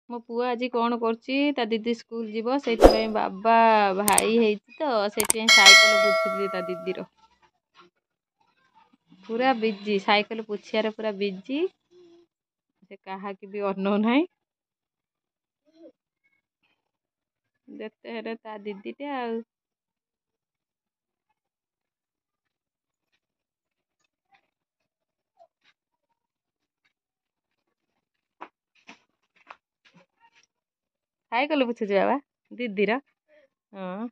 मो पुआ आज कौन कर दीदी स्कूल जीव से बाबा भाई है तो से साइकिल बुझुली ता दीदी पूरा बिजी साइकिल पुछियार पूरा बिजी से कहा कि भी अनो ना देखते हैं ता दीदी टे आ साइकिल पुछुच बाबा दीदीर हाँ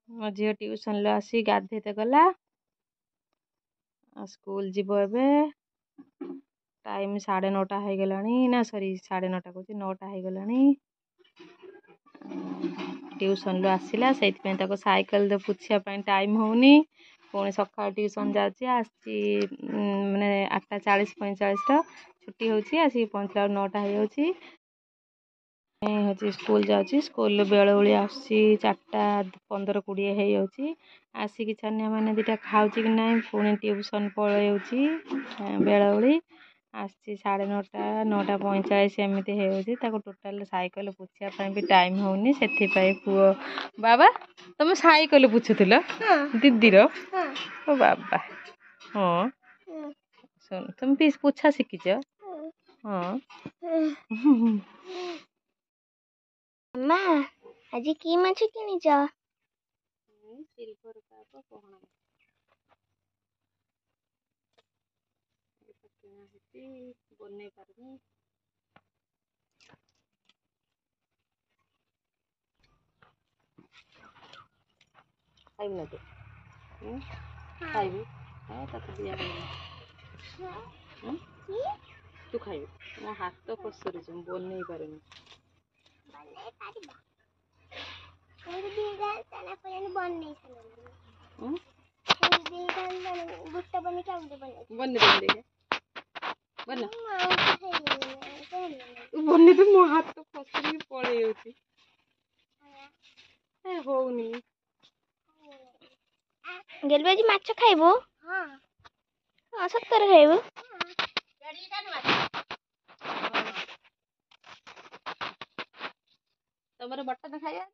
मो झील ट्यूशन लो आसी गाधेते गला स्कूल जीव ए टाइम 9:30 हो गलानी ना सॉरी 9:30 कहूँ 9टा हो गलानी ट्यूशन लो आसला से साइकिल तो पुछापी टाइम होनी पुणी सका ट्यूशन जाऊँगी माने 8:40-45 छुट्टी होची आसिक पहुँचला 9टा हो जाऊँगी हूँ स्कूल जाऊँगी स्कूल बेल बेली आसी 4:15-20 हो जाऊँगी आसिक छानिया मैंने दीटा खाऊँ कि ना पुणी ट्यूशन पलि बेल बेली आसी 9:30 9:45 एमती हो टोटाल साइकिल पुछापी भी टाइम होनी से पुओ बाबा तुम साइकिल पुछुल दीदीर ओ बाबा हाँ सुन तुम भी पूछा शिखिच हाँ मामा आज की माछ किनिच सिल्वर काप पहना बन पारनी खाइब ना तू खाइबू दिया तू खाइबू मो हाथ फसर बन पारे बन मो हाथ फसर पड़े होनी गेलबे आज माछ खाइबो हां सत्तर खाइबो तमरे बट्टा खाइया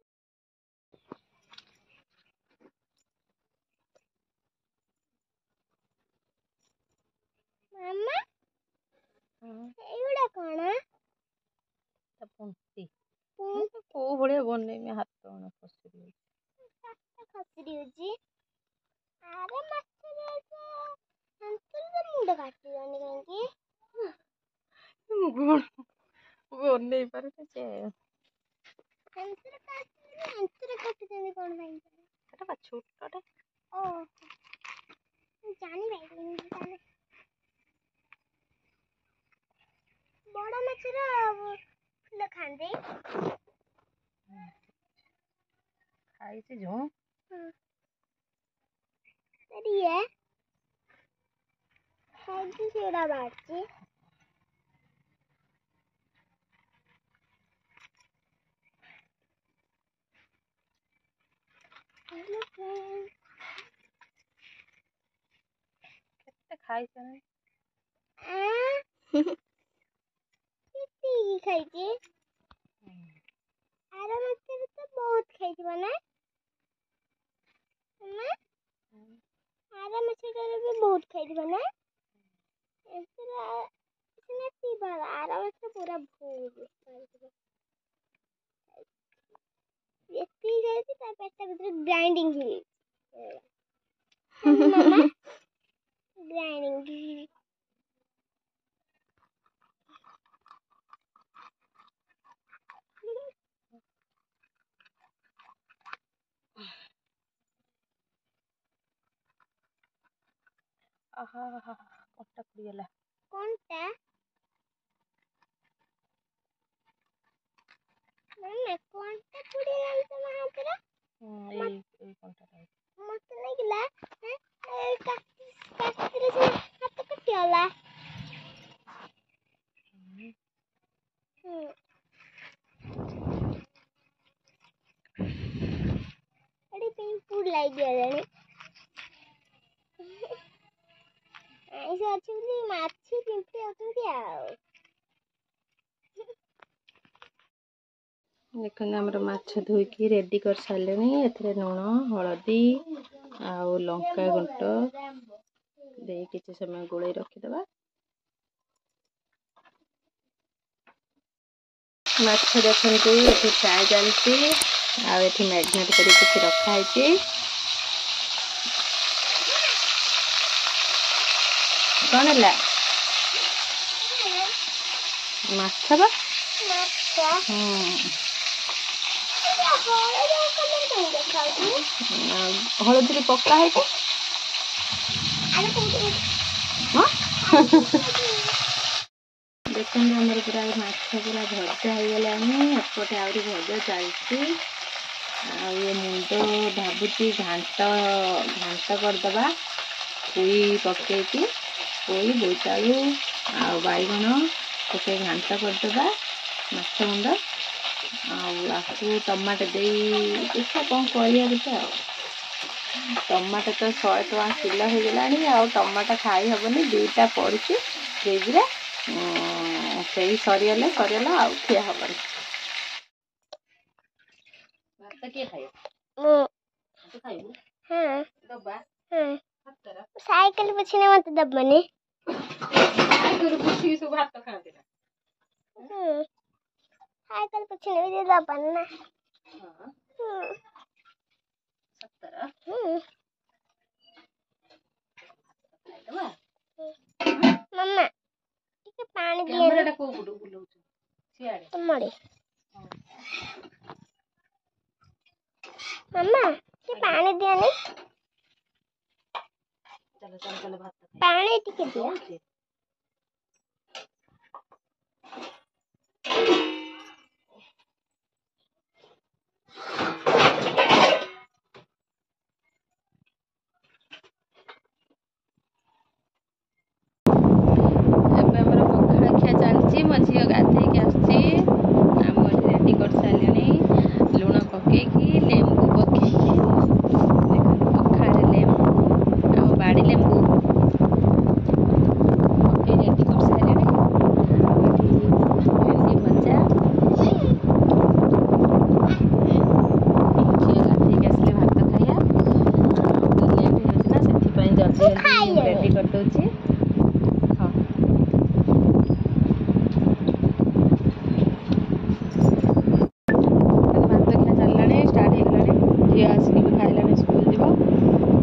मामा एगुड़ा कोन पुंती को भले बनई हाथ फसरी खसरी होजी अरे माछ अंतर मुंड काटी जानी बनई पारे काटी कोन भाई छोटे ओ जानी भाई बड़ा मछरा फुल खांदे खाई से जो ये खाई सेड़ा बाची खाई से खाई आर मछली तो बहुत खाई ना आर मछली भी बहुत खाई ना आर मछली पूरा भूल ग्राइंडिंग मामा ग्राइंडिंग आहा कटा खुगला कोनटा मामा कोनटा खुड़ी गई तो हाथ रे ए कंटा मत नहीं गिला काटरे से हाथ कटियाला अरे पिंक फूड लाई दिया रे ଆଇଁଷ ଅଛି ବୋଲି ମାଛି ପିମ୍ପୁଡ଼ି ଅଛନ୍ତି ଆଉ। ଦେଖନ୍ତୁ ଆମର ମାଛ ଧୋଇକି ରେଡି କରିସାରିଲେଣି। ଏଥିରେ ଲୁଣ, ହଳଦୀ ଆଉ ଲଙ୍କା ଗୁଣ୍ଡ ଦେଇ କିଛି ସମୟ ଗୋଳେଇ ରଖିଦେବା। ମାଛ ଦେଖନ୍ତୁ ଏଠି ଫ୍ରାଏ ଚାଲିଛି ଆଉ ଏଠି ମ୍ୟାରିନେଟ୍ କରି କିଛି ରଖା ହେଇଛି। କଣ ହେଲା? ମାଛ ବା ହଳଦୀରେ ପକା ହେଇଛି। ଦେଖନ୍ତୁ ଆମର ପୁରା ମାଛ ପୁରା ଭଜା ହେଇଗଲାଣି। ଏପଟେ ଆହୁରି ଭଜା ଚାଲିଛି। ଆଉ ଏ ମୁଣ୍ଡ ଭାବୁଛି ଘାଣ୍ଟ କରିଦେବା। ପୋଇ ପକେଇକି ପୋଇ, ବୋଇତାଳୁ ଆଉ ବାଇଗଣ ପକେଇ ଘାଣ୍ଟ କରିଦେବା ମାଛ ମୁଣ୍ଡ। ଆଉ ଆକୁ ଟମାଟୋ ଦେଇ ଦେଖିବା କ'ଣ କରିବା ଗୋଟେ ଆଉ। ଟମାଟୋ ତ 100 ଟଙ୍କା କିଲୋ ହେଇଗଲାଣି। ଆଉ ଟମାଟୋ ଖାଇ ହେବନି। 2ଟା ପଡ଼ିଛି ଫ୍ରିଜ୍ରେ। ସେଇ ସରିଗଲା ଆଉ ଖିଆ ହେବନି। ଭାତ କିଏ ଖାଇବ? ତୁ ଖାଇବୁ? ଦବା ସାଇକେଲ ପଛିନା ମତେ ଦବନି। ସବୁ ଭାତ ଖାଆନ୍ତି ନା। ସାଇକେଲ ପଛିନା ବି ଦବନି ନା। ମାମା ଟିକେ ପାଣି ଦିଅ। କ୍ୟାମେରାଟା କୋଉ ପଟକୁ ବୁଲଉଛୁ? ସିଆଡେ। ତୁମଡେ। ମାମା ଟିକେ ପାଣି ଦିଅନି। ଚାଲ ଭାତ ପାଣି ଟିକେ ଦିଅ। ଏବେ ଆମର ପଖାଳ ଖିଆ ଚାଲିଛି। ମୋ ଝିଅ ଗାଧେଇକି ଆସୁଛି। ଆମ ଏଠି ରେଡି କରିସାରିଲେଣି ଲୁଣ ପକେଇକି ଲେମ୍ବୁ ପକେଇକି। ଦେଖନ୍ତୁ ପଖାଳରେ ଲେମ୍ବୁ ଆମ ବାଡ଼ି ଲେମ୍ବୁ ପକେଇ ରେଡି କରିସାରିଲେଣି। ଆଉ ଏଠି ଭେଣ୍ଡି ଭଜା। ଝିଅ ଗାଧେଇକି ଆସିଲେ ଭାତ ଖାଇବା। ଲେଟ୍ ହେଇଯାଉଛି ନା, ସେଥିପାଇଁ ଜଲ୍ଦି ରେଡି କରିଦେଉଛି। ଝିଅ ଆସିକି ବି ଖାଇଲାଣି, ସ୍କୁଲ ଯିବ।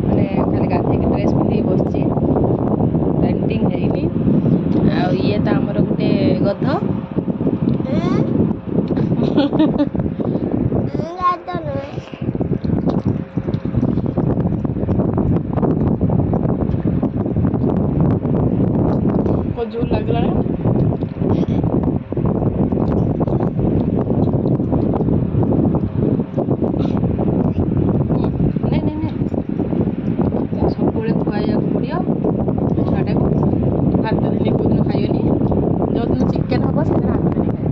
ମାନେ ଖାଲି ଗାଧେଇକି ଡ୍ରେସ୍ ପିନ୍ଧିକି ବସିଛି, ପେଣ୍ଟିଂ ହେଇନି। ଆଉ ଇଏ ତ ଆମର ଗୋଟେ ଗଧ। ଜୋର ଲାଗିଲାଣି। ସବୁବେଳେ ଖୁଆଇବାକୁ ପଡ଼ିବ ଛୁଆଟାକୁ। ଭାତ ଦିନେ କେଉଁଦିନ ଖାଇବନି। ଯେଉଁଦିନ ଚିକେନ୍ ହେବ ସେଦିନ ଭାତ ଦିନେ ଖାଇବ।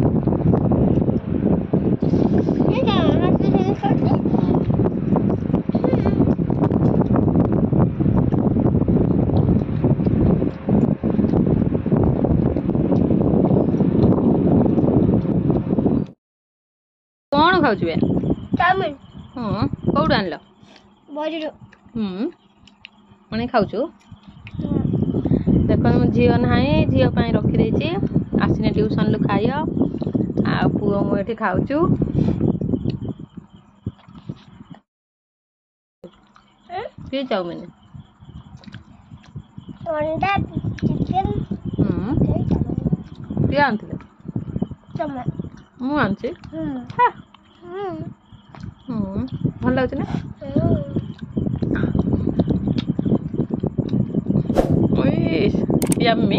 କ'ଣ ଖାଉଛୁ ବେ? ଚାଉମିନ। କୋଉଠୁ ଆଣିଲ? ବଡ଼ିରୁ। ମାନେ ଖାଉଛୁ? ଦେଖନ୍ତୁ ମୋ ଝିଅ ନାହିଁ, ଝିଅ ପାଇଁ ରଖିଦେଇଛି। ଆସିନେ ଟ୍ୟୁସନରୁ ଖାଇବ। ଆଉ ପୁଅ ମୁଁ ଏଠି ଖାଉଛୁ। କି ଚାଉମିନ? ଅଣ୍ଡା ଚିକେନ। କିଏ ଆଣିଥିଲେ? ମୁଁ ଆଣିଛି। ଭଲ ଲାଗୁଛି ନା? ୟମ୍ମି।